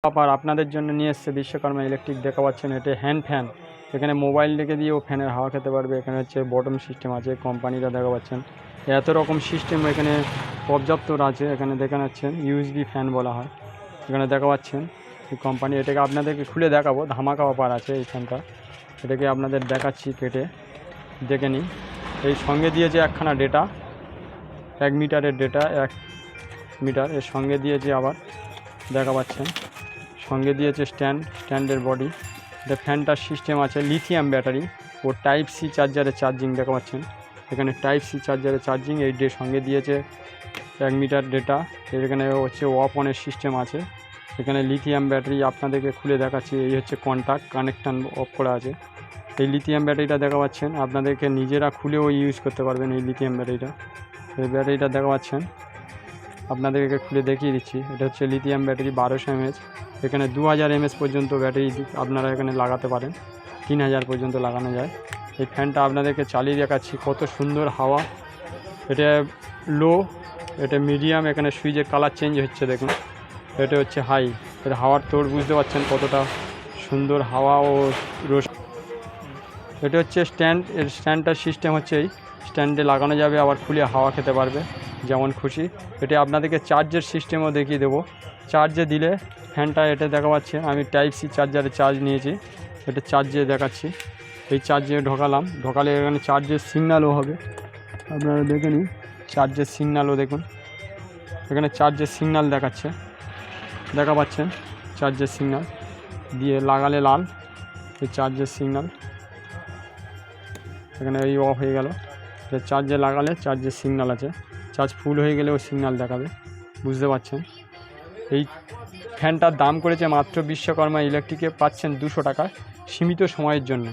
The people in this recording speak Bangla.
আবার আপনাদের জন্য নিয়ে এসছে বিশ্বকর্মা ইলেকট্রিক। দেখা পাচ্ছেন এটা হ্যান্ড ফ্যান। এখানে মোবাইল রেখে দিয়েও ফ্যানের হাওয়া খেতে পারবে। এখানে হচ্ছে বটম সিস্টেম আছে, কোম্পানিটা দেখা পাচ্ছেন। এত রকম সিস্টেম এখানে পর্যাপ্ত আছে। এখানে দেখে যাচ্ছেন ইউএসবি ফ্যান বলা হয়। এখানে দেখা পাচ্ছেন এই কোম্পানি। এটাকে আপনাদেরকে খুলে দেখাবো, ধামাকা অফার আছে এই ফ্যানটা। এটাকে আপনাদের দেখাচ্ছি, কেটে দেখে নিই। এই সঙ্গে দিয়েছে একখানা ডেটা, 1 মিটারের ডেটা, 1 মিটার। এর সঙ্গে দিয়েছে আবার দেখা পাচ্ছেন, সঙ্গে দিয়েছে স্ট্যান্ডের বডি। এটা ফ্যানটার সিস্টেম আছে লিথিয়াম ব্যাটারি ও টাইপ সি চার্জারে চার্জিং। দেখা পাচ্ছেন এখানে টাইপ সি চার্জারে চার্জিং। এই সঙ্গে দিয়েছে 1 মিটার ডেটা। এখানে হচ্ছে অফ অনের সিস্টেম আছে। এখানে লিথিয়াম ব্যাটারি আপনাদেরকে খুলে দেখাচ্ছি। এই হচ্ছে কন্ট্যাক্ট, কানেকশান অফ করা আছে। এই লিথিয়াম ব্যাটারিটা দেখা পাচ্ছেন, আপনাদেরকে নিজেরা খুলেও ইউজ করতে পারবেন এই লিথিয়াম ব্যাটারিটা। এই ব্যাটারিটা দেখা পাচ্ছেন, আপনাদেরকে খুলে দেখিয়ে দিচ্ছি। এটা হচ্ছে লিথিয়াম ব্যাটারি 1200 mAh। এখানে 2000 mAh পর্যন্ত ব্যাটারি আপনারা এখানে লাগাতে পারেন, 3000 পর্যন্ত লাগানো যায়। এই ফ্যানটা আপনাদেরকে চালিয়ে দেখাচ্ছি, কত সুন্দর হাওয়া। এটা লো, এটা মিডিয়াম। এখানে সুইচের কালার চেঞ্জ হচ্ছে দেখুন। এটা হচ্ছে হাই। এর হাওয়ার তোড় বুঝতে পারছেন কতটা সুন্দর হাওয়া ও রোশ। এটা হচ্ছে স্ট্যান্ড। এর স্ট্যান্ডটার সিস্টেম হচ্ছে এই স্ট্যান্ডে লাগানো যাবে, আবার খুলে হাওয়া খেতে পারবে যেমন খুশি। এটা আপনাদেরকে চার্জের সিস্টেমও দেখিয়ে দেবো। চার্জে দিলে ফ্যানটা, এটা দেখা পাচ্ছে আমি টাইপ সি চার্জারে চার্জ নিয়েছি। এটা চার্জে দেখাচ্ছি। এই চার্জে ঢোকালে এখানে চার্জের সিগন্যালও হবে। আপনারা দেখে নিন, চার্জের সিগন্যালও দেখুন। এখানে চার্জের সিগন্যাল দেখাচ্ছে, দেখা পাচ্ছেন চার্জের সিগন্যাল। দিয়ে লাগালে লাল, এই চার্জের সিগন্যাল। এখানে এই অফ হয়ে গেল। চার্জে লাগালে চার্জের সিগন্যাল আছে। চার্জ ফুল হয়ে গেলেও সিগন্যাল দেখাবে, বুঝতে পারছেন। এই ফ্যানটার দাম করেছে মাত্র বিশ্বকর্মা ইলেকট্রিকে। পাচ্ছেন 200 টাকা সীমিত সময়ের জন্য।